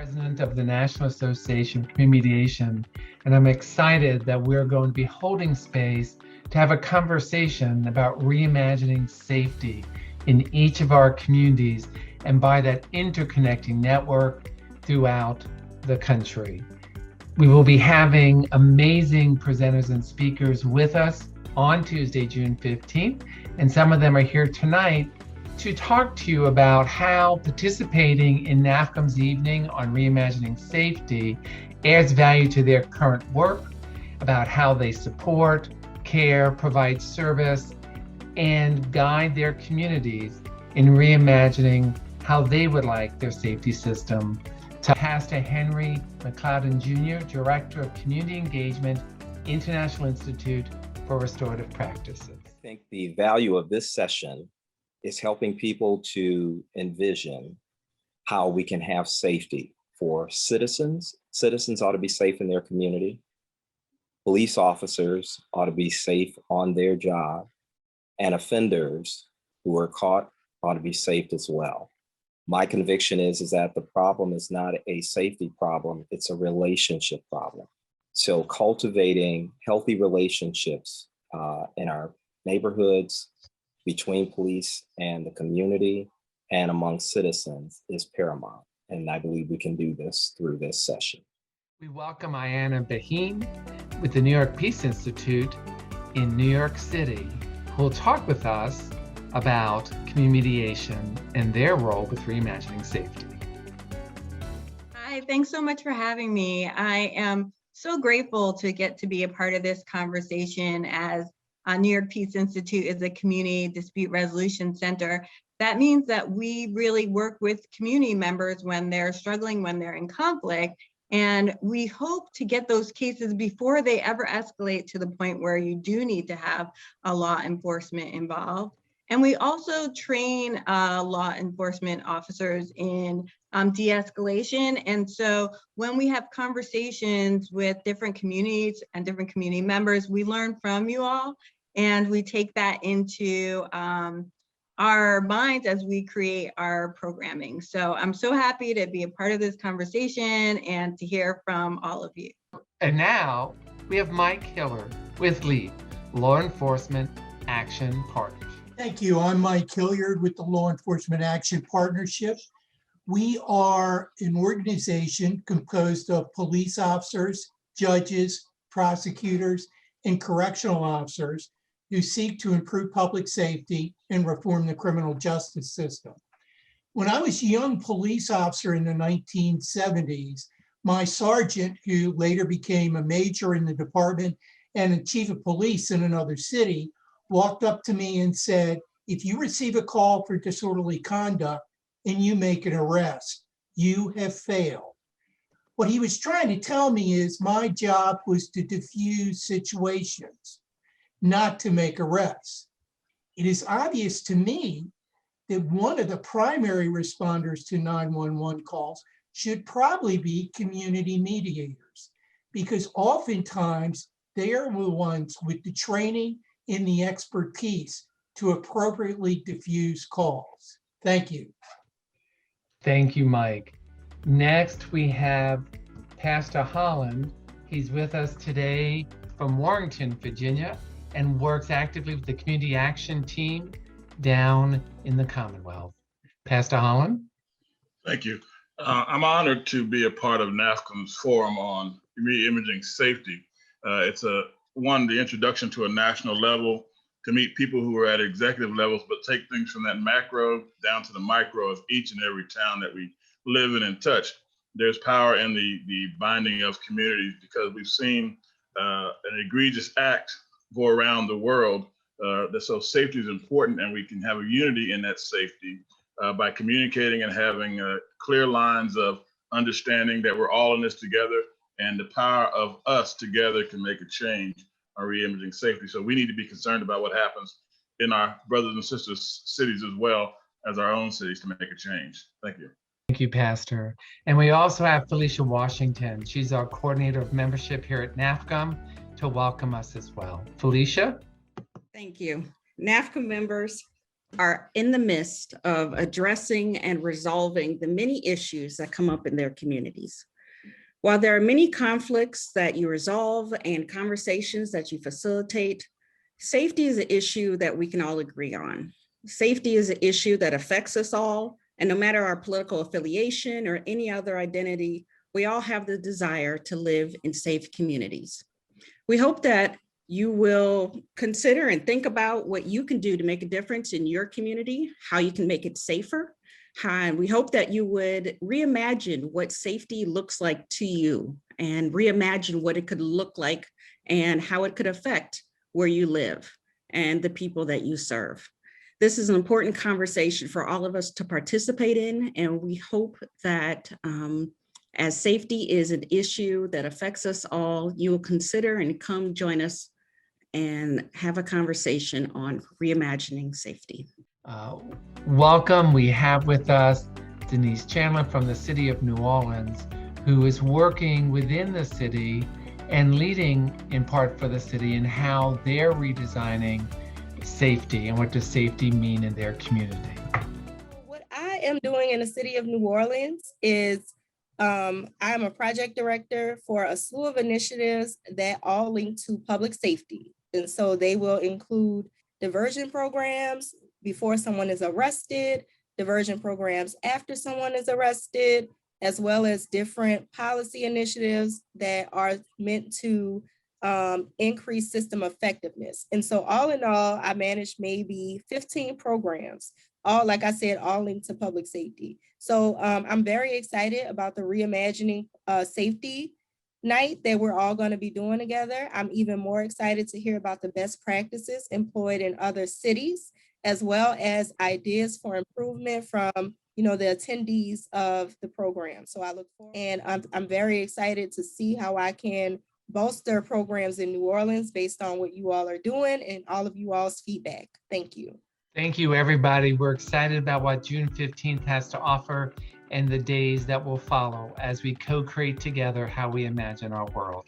President of the National Association for Remediation, and I'm excited that we're going to be holding space to have a conversation about reimagining safety in each of our communities and by that interconnecting network throughout the country. We will be having amazing presenters and speakers with us on Tuesday, June 15th, and some of them are here tonight to talk to you about how participating in NAFCM's evening on Reimagining Safety adds value to their current work, about how they support, care, provide service, and guide their communities in reimagining how they would like their safety system. To Pastor Henry McClain Jr., Director of Community Engagement, International Institute for Restorative Practices. I think the value of this session is helping people to envision how we can have safety for citizens. Citizens ought to be safe in their community. Police officers ought to be safe on their job. And offenders who are caught ought to be safe as well. My conviction is that the problem is not a safety problem, it's a relationship problem. So cultivating healthy relationships in our neighborhoods, between police and the community and among citizens is paramount. And I believe we can do this through this session. We welcome Ayanna Bahim with the New York Peace Institute in New York City, who will talk with us about community mediation and their role with reimagining safety. Hi, thanks so much for having me. I am so grateful to get to be a part of this conversation as New York Peace Institute is a community dispute resolution center. That means that we really work with community members when they're struggling, when they're in conflict, and we hope to get those cases before they ever escalate to the point where you do need to have a law enforcement involved. And we also train law enforcement officers in de-escalation. And so when we have conversations with different communities and different community members, we learn from you all, and we take that into our minds as we create our programming. So I'm so happy to be a part of this conversation and to hear from all of you. And now we have Mike Hiller with LEAP, Law Enforcement Action Partnership. Thank you. I'm Mike Hilliard with the Law Enforcement Action Partnership. We are an organization composed of police officers, judges, prosecutors, and correctional officers who seek to improve public safety and reform the criminal justice system. When I was a young police officer in the 1970s, my sergeant, who later became a major in the department and a chief of police in another city, walked up to me and said, if you receive a call for disorderly conduct and you make an arrest, you have failed. What he was trying to tell me is my job was to diffuse situations, not to make arrests. It is obvious to me that one of the primary responders to 911 calls should probably be community mediators, because oftentimes they are the ones with the training in the expertise to appropriately diffuse calls. Thank you. Thank you, Mike. Next, we have Pastor Holland. He's with us today from Warrenton, Virginia, and works actively with the Community Action Team down in the Commonwealth. Pastor Holland? Thank you. I'm honored to be a part of NAFCM's forum on Reimaging Safety. It's the introduction to a national level to meet people who are at executive levels, but take things from that macro down to the micro of each and every town that we live in and touch. There's power in the binding of communities, because we've seen an egregious act go around the world. So safety is important, and we can have a unity in that safety by communicating and having clear lines of understanding that we're all in this together, and the power of us together can make a change on reimaging safety. So we need to be concerned about what happens in our brothers and sisters cities as well as our own cities to make a change. Thank you. Thank you, Pastor. And we also have Felicia Washington. She's our coordinator of membership here at NAFCM to welcome us as well. Felicia? Thank you. NAFCM members, are in the midst of addressing and resolving the many issues that come up in their communities. While there are many conflicts that you resolve and conversations that you facilitate, safety is an issue that we can all agree on. Safety is an issue that affects us all, and no matter our political affiliation or any other identity, we all have the desire to live in safe communities. We hope that you will consider and think about what you can do to make a difference in your community, how you can make it safer. And we hope that you would reimagine what safety looks like to you and reimagine what it could look like and how it could affect where you live and the people that you serve. This is an important conversation for all of us to participate in, and we hope that as safety is an issue that affects us all, you will consider and come join us and have a conversation on reimagining safety. Welcome. We have with us Denise Chandler from the city of New Orleans, who is working within the city and leading in part for the city in how they're redesigning safety and what does safety mean in their community. What I am doing in the city of New Orleans is I am a project director for a slew of initiatives that all link to public safety. And so they will include diversion programs before someone is arrested, diversion programs after someone is arrested, as well as different policy initiatives that are meant to increase system effectiveness. And so all in all, I manage maybe 15 programs, all, like I said, all linked to public safety. So I'm very excited about the Reimagining Safety night that we're all going to be doing together. I'm even more excited to hear about the best practices employed in other cities, as well as ideas for improvement from the attendees of the program. So I look forward, and I'm very excited to see how I can bolster programs in New Orleans based on what you all are doing and all of you all's feedback. Thank you. Thank you, everybody. We're excited about what June 15th has to offer and the days that will follow as we co-create together how we imagine our world.